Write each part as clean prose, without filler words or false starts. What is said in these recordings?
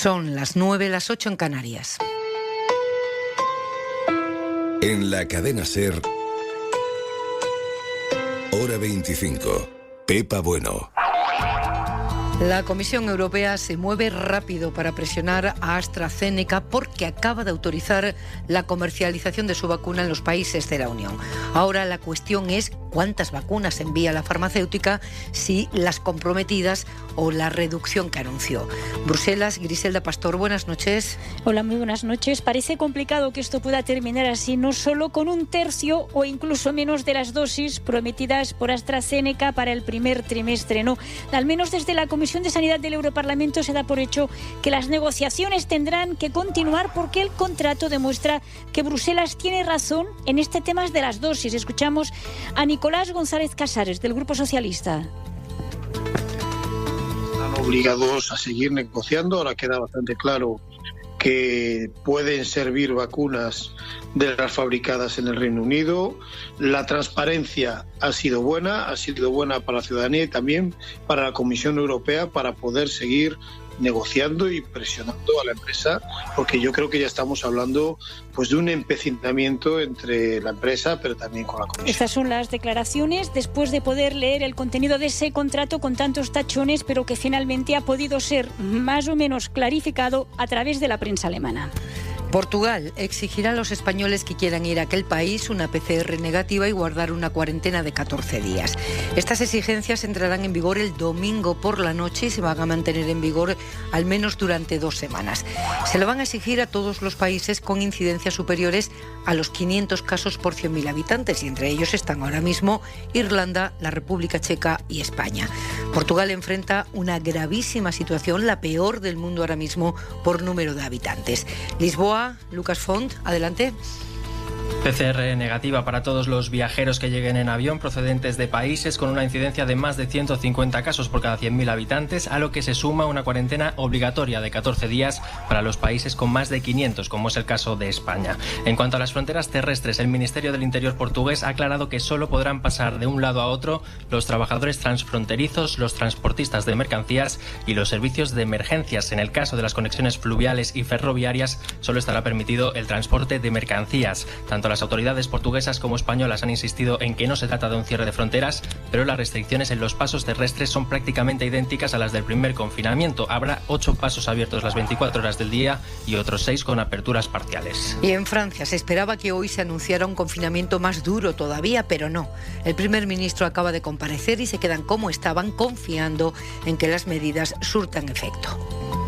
Son las 9, las 8 en Canarias. En la cadena SER, hora 25. Pepa Bueno. La Comisión Europea se mueve rápido para presionar a AstraZeneca porque acaba de autorizar la comercialización de su vacuna en los países de la Unión. Ahora la cuestión es cuántas vacunas envía la farmacéutica, si las comprometidas o la reducción que anunció. Bruselas, Griselda Pastor, buenas noches. Hola, muy buenas noches. Parece complicado que esto pueda terminar así, no solo con un tercio o incluso menos de las dosis prometidas por AstraZeneca para el primer trimestre, no. Al menos desde la Comisión de Sanidad del Europarlamento se da por hecho que las negociaciones tendrán que continuar porque el contrato demuestra que Bruselas tiene razón en este tema de las dosis. Escuchamos a Nicolás González Casares, del Grupo Socialista. Están obligados a seguir negociando. Ahora queda bastante claro que pueden servir vacunas de las fabricadas en el Reino Unido. La transparencia ha sido buena para la ciudadanía y también para la Comisión Europea para poder seguir negociando y presionando a la empresa, porque yo creo que ya estamos hablando pues de un empecinamiento entre la empresa pero también con la Comisión. Estas son las declaraciones después de poder leer el contenido de ese contrato con tantos tachones, pero que finalmente ha podido ser más o menos clarificado a través de la prensa alemana. Portugal exigirá a los españoles que quieran ir a aquel país una PCR negativa y guardar una cuarentena de 14 días. Estas exigencias entrarán en vigor el domingo por la noche y se van a mantener en vigor al menos durante 2 semanas. Se lo van a exigir a todos los países con incidencias superiores a los 500 casos por 100.000 habitantes y entre ellos están ahora mismo Irlanda, la República Checa y España. Portugal enfrenta una gravísima situación, la peor del mundo ahora mismo por número de habitantes. Lisboa, Lucas Font, adelante. PCR negativa para todos los viajeros que lleguen en avión procedentes de países con una incidencia de más de 150 casos por cada 100.000 habitantes, a lo que se suma una cuarentena obligatoria de 14 días para los países con más de 500, como es el caso de España. En cuanto a las fronteras terrestres, el Ministerio del Interior portugués ha aclarado que solo podrán pasar de un lado a otro los trabajadores transfronterizos, los transportistas de mercancías y los servicios de emergencias. En el caso de las conexiones fluviales y ferroviarias, solo estará permitido el transporte de mercancías. Tanto las autoridades portuguesas como españolas han insistido en que no se trata de un cierre de fronteras, pero las restricciones en los pasos terrestres son prácticamente idénticas a las del primer confinamiento. Habrá 8 pasos abiertos las 24 horas del día y otros 6 con aperturas parciales. Y en Francia se esperaba que hoy se anunciara un confinamiento más duro todavía, pero no. El primer ministro acaba de comparecer y se quedan como estaban, confiando en que las medidas surtan efecto.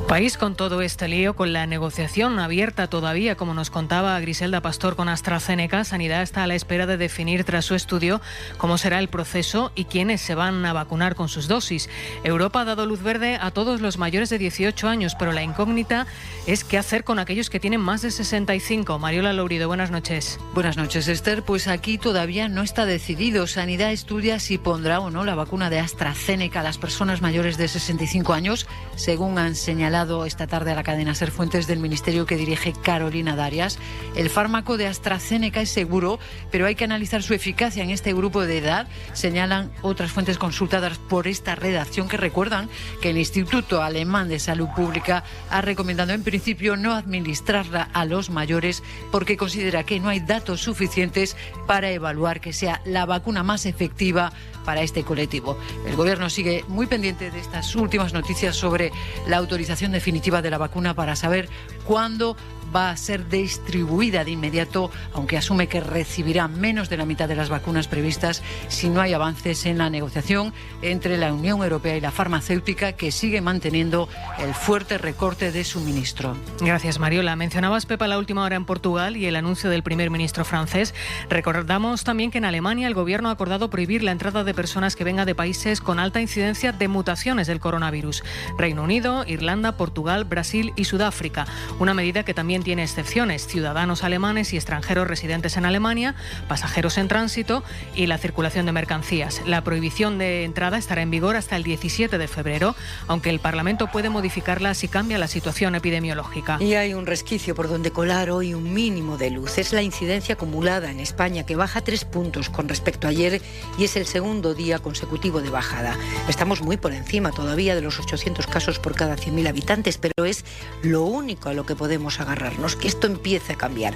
País con todo este lío, con la negociación abierta todavía, como nos contaba Griselda Pastor con AstraZeneca. Sanidad está a la espera de definir tras su estudio cómo será el proceso y quiénes se van a vacunar con sus dosis. Europa ha dado luz verde a todos los mayores de 18 años, pero la incógnita es qué hacer con aquellos que tienen más de 65. Mariola Lourido, buenas noches. Buenas noches, Esther. Pues aquí todavía no está decidido. Sanidad estudia si pondrá o no la vacuna de AstraZeneca a las personas mayores de 65 años, según han señalado esta tarde a la cadena SER fuentes del ministerio que dirige Carolina Darias. El fármaco de AstraZeneca es seguro, pero hay que analizar su eficacia en este grupo de edad, señalan otras fuentes consultadas por esta redacción, que recuerdan que el Instituto Alemán de Salud Pública ha recomendado en principio no administrarla a los mayores porque considera que no hay datos suficientes para evaluar que sea la vacuna más efectiva para este colectivo. El Gobierno sigue muy pendiente de estas últimas noticias sobre la autorización definitiva de la vacuna para saber cuándo va a ser distribuida de inmediato, aunque asume que recibirá menos de la mitad de las vacunas previstas si no hay avances en la negociación entre la Unión Europea y la farmacéutica, que sigue manteniendo el fuerte recorte de suministro. Gracias, Mariola. Mencionabas, Pepa, la última hora en Portugal y el anuncio del primer ministro francés. Recordamos también que en Alemania el Gobierno ha acordado prohibir la entrada de personas que vengan de países con alta incidencia de mutaciones del coronavirus. Reino Unido, Irlanda, Portugal, Brasil y Sudáfrica. Una medida que también también tiene excepciones: ciudadanos alemanes y extranjeros residentes en Alemania, pasajeros en tránsito y la circulación de mercancías. La prohibición de entrada estará en vigor hasta el 17 de febrero, aunque el Parlamento puede modificarla si cambia la situación epidemiológica. Y hay un resquicio por donde colar hoy un mínimo de luz. Es la incidencia acumulada en España, que baja 3 puntos con respecto a ayer y es el segundo día consecutivo de bajada. Estamos muy por encima todavía de los 800 casos por cada 100.000 habitantes, pero es lo único a lo que podemos agarrarnos, que esto empiece a cambiar.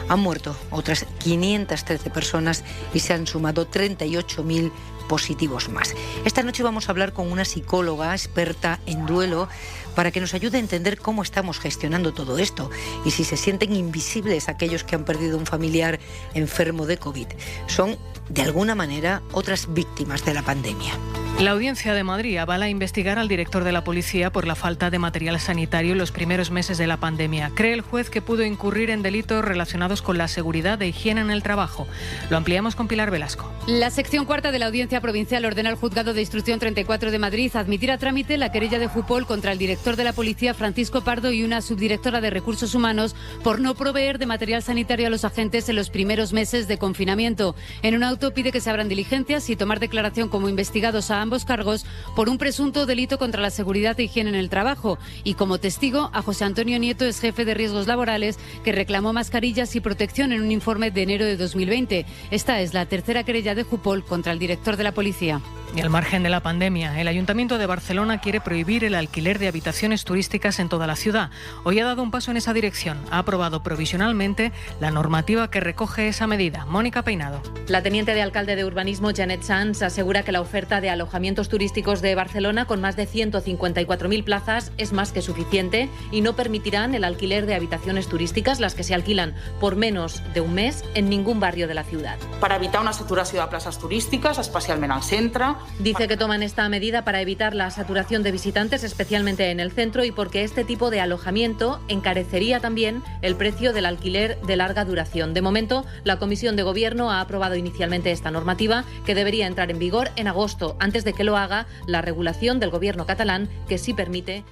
Han muerto otras 513 personas y se han sumado 38.000 positivos más. Esta noche vamos a hablar con una psicóloga experta en duelo para que nos ayude a entender cómo estamos gestionando todo esto y si se sienten invisibles aquellos que han perdido un familiar enfermo de COVID. Son, de alguna manera, otras víctimas de la pandemia. La Audiencia de Madrid avala investigar al director de la policía por la falta de material sanitario en los primeros meses de la pandemia. Cree el juez que pudo incurrir en delitos relacionados con la seguridad e higiene en el trabajo. Lo ampliamos con Pilar Velasco. La sección cuarta de la Audiencia Provincial ordena al Juzgado de Instrucción 34 de Madrid admitir a trámite la querella de Jupol contra el director de la policía, Francisco Pardo, y una subdirectora de Recursos Humanos por no proveer de material sanitario a los agentes en los primeros meses de confinamiento. En un auto pide que se abran diligencias y tomar declaración como investigados a ambos cargos por un presunto delito contra la seguridad e higiene en el trabajo, y como testigo a José Antonio Nieto, ex jefe de riesgos laborales, que reclamó mascarillas y protección en un informe de enero de 2020. Esta es la tercera querella de Jupol contra el director de la policía. Y al margen de la pandemia, el Ayuntamiento de Barcelona quiere prohibir el alquiler de habitaciones turísticas en toda la ciudad. Hoy ha dado un paso en esa dirección. Ha aprobado provisionalmente la normativa que recoge esa medida. Mónica Peinado. La teniente de alcalde de urbanismo, Janet Sanz, asegura que la oferta de alojamientos turísticos de Barcelona, con más de 154.000 plazas, es más que suficiente y no permitirán el alquiler de habitaciones turísticas, las que se alquilan por menos de un mes, en ningún barrio de la ciudad. Per evitar una saturació de places turístiques, especialment al centre. Dice que toman esta medida para evitar la saturación de visitantes, especialmente en el centro, y porque este tipo de alojamiento encarecería también el precio del alquiler de larga duración. De momento, la Comisión de Gobierno ha aprobado inicialmente esta normativa, que debería entrar en vigor en agosto, antes de que lo haga la regulación del Gobierno catalán, que sí permite